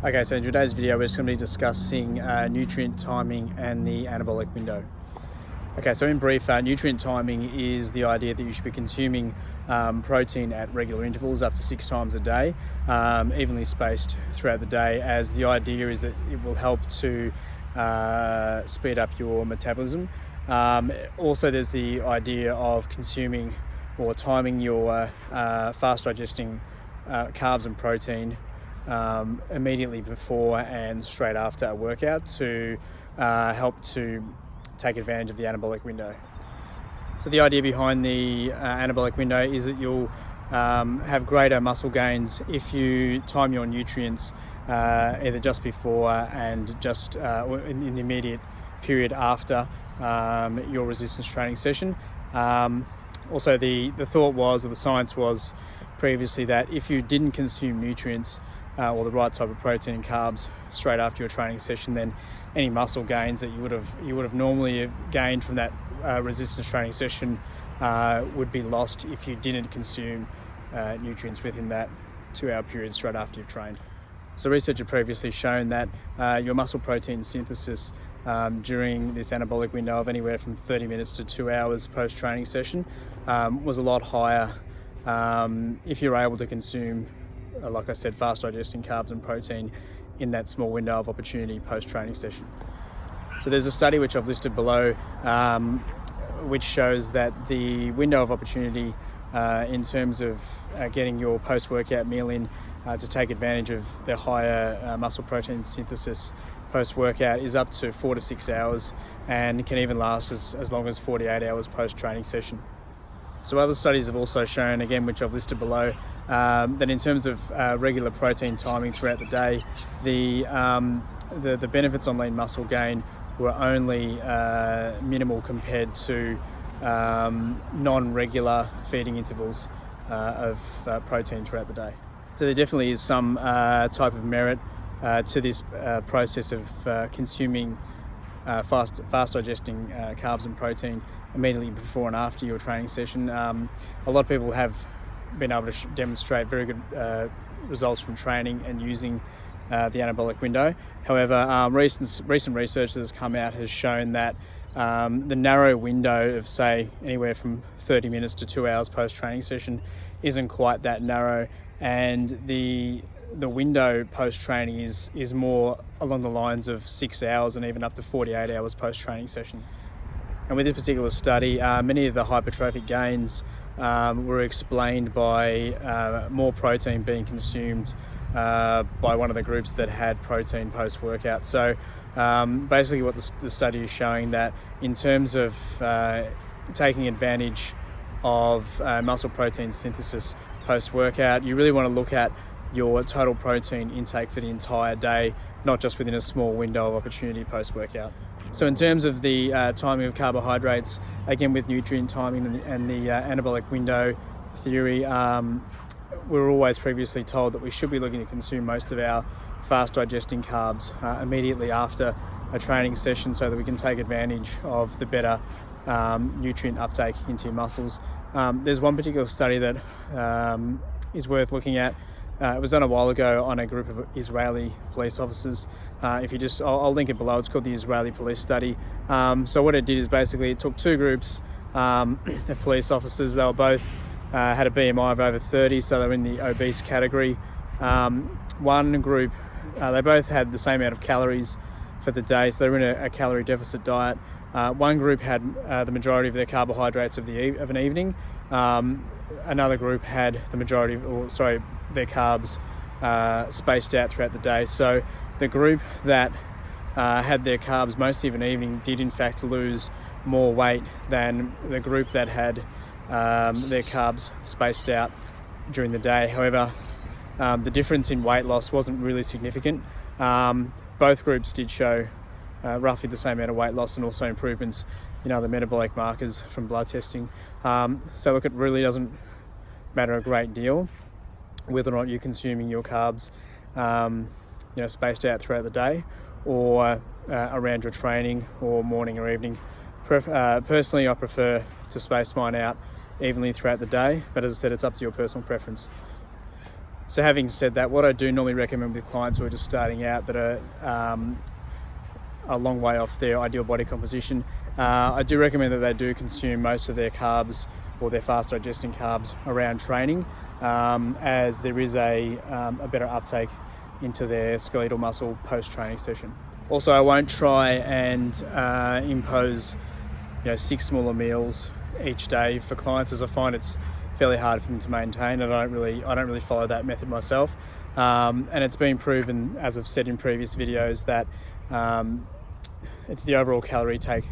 Okay, so in today's video we're just going to be discussing nutrient timing and the anabolic window. Okay, so in brief, nutrient timing is the idea that you should be consuming protein at regular intervals, up to 6 times a day, evenly spaced throughout the day, as the idea is that it will help to speed up your metabolism. Also, there's the idea of consuming or timing your fast digesting carbs and protein immediately before and straight after a workout to help to take advantage of the anabolic window. So the idea behind the anabolic window is that you'll have greater muscle gains if you time your nutrients either just before and just in the immediate period after your resistance training session. Also, the thought was, or the science was previously, that if you didn't consume nutrients or the right type of protein and carbs straight after your training session, then any muscle gains that you would have normally gained from that resistance training session would be lost if you didn't consume nutrients within that 2-hour period straight after you've trained. So research had previously shown that your muscle protein synthesis during this anabolic window of anywhere from 30 minutes to 2 hours post-training session was a lot higher if you're able to consume, like I said, fast digesting carbs and protein in that small window of opportunity post-training session. So there's a study which I've listed below which shows that the window of opportunity in terms of getting your post-workout meal in to take advantage of the higher muscle protein synthesis post-workout is up to 4 to 6 hours, and can even last as long as 48 hours post-training session. So other studies have also shown, again, which I've listed below, that in terms of regular protein timing throughout the day, the benefits on lean muscle gain were only minimal compared to non-regular feeding intervals of protein throughout the day. So there definitely is some type of merit to this process of consuming fast digesting carbs and protein immediately before and after your training session. A lot of people have been able to demonstrate very good results from training and using the anabolic window. However, recent research that has come out has shown that the narrow window of, say, anywhere from 30 minutes to 2 hours post-training session isn't quite that narrow, and the window post-training is more along the lines of 6 hours and even up to 48 hours post-training session. And with this particular study, many of the hypertrophic gains were explained by more protein being consumed by one of the groups that had protein post-workout. So basically what the study is showing, that in terms of taking advantage of muscle protein synthesis post-workout, you really want to look at your total protein intake for the entire day, not just within a small window of opportunity post-workout. So in terms of the timing of carbohydrates, again with nutrient timing and the anabolic window theory, we were always previously told that we should be looking to consume most of our fast digesting carbs immediately after a training session, so that we can take advantage of the better nutrient uptake into your muscles. There's one particular study that is worth looking at. It was done a while ago on a group of Israeli police officers. I'll link it below. It's called the Israeli Police Study. So what it did is basically it took 2 groups of police officers. They were both had a BMI of over 30, so they were in the obese category. One group, they both had the same amount of calories for the day, so they were in a calorie deficit diet. One group had the majority of their carbohydrates of an evening. Another group had the majority, their carbs spaced out throughout the day. So the group that had their carbs mostly of an evening did in fact lose more weight than the group that had their carbs spaced out during the day. However, the difference in weight loss wasn't really significant. Both groups did show roughly the same amount of weight loss and also improvements in other metabolic markers from blood testing. So look, it really doesn't matter a great deal whether or not you're consuming your carbs spaced out throughout the day or around your training or morning or evening. Personally, I prefer to space mine out evenly throughout the day, but as I said, it's up to your personal preference. So having said that, what I do normally recommend with clients who are just starting out that are a long way off their ideal body composition, I do recommend that they do consume most of their carbs or their fast digesting carbs around training, as there is a better uptake into their skeletal muscle post-training session. Also, I won't try and impose 6 smaller meals each day for clients, as I find it's fairly hard for them to maintain. I don't really follow that method myself, and it's been proven, as I've said in previous videos, that it's the overall calorie intake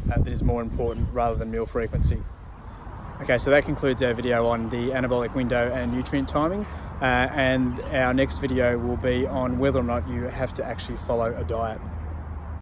that is more important rather than meal frequency. Okay, so that concludes our video on the anabolic window and nutrient timing, and our next video will be on whether or not you have to actually follow a diet.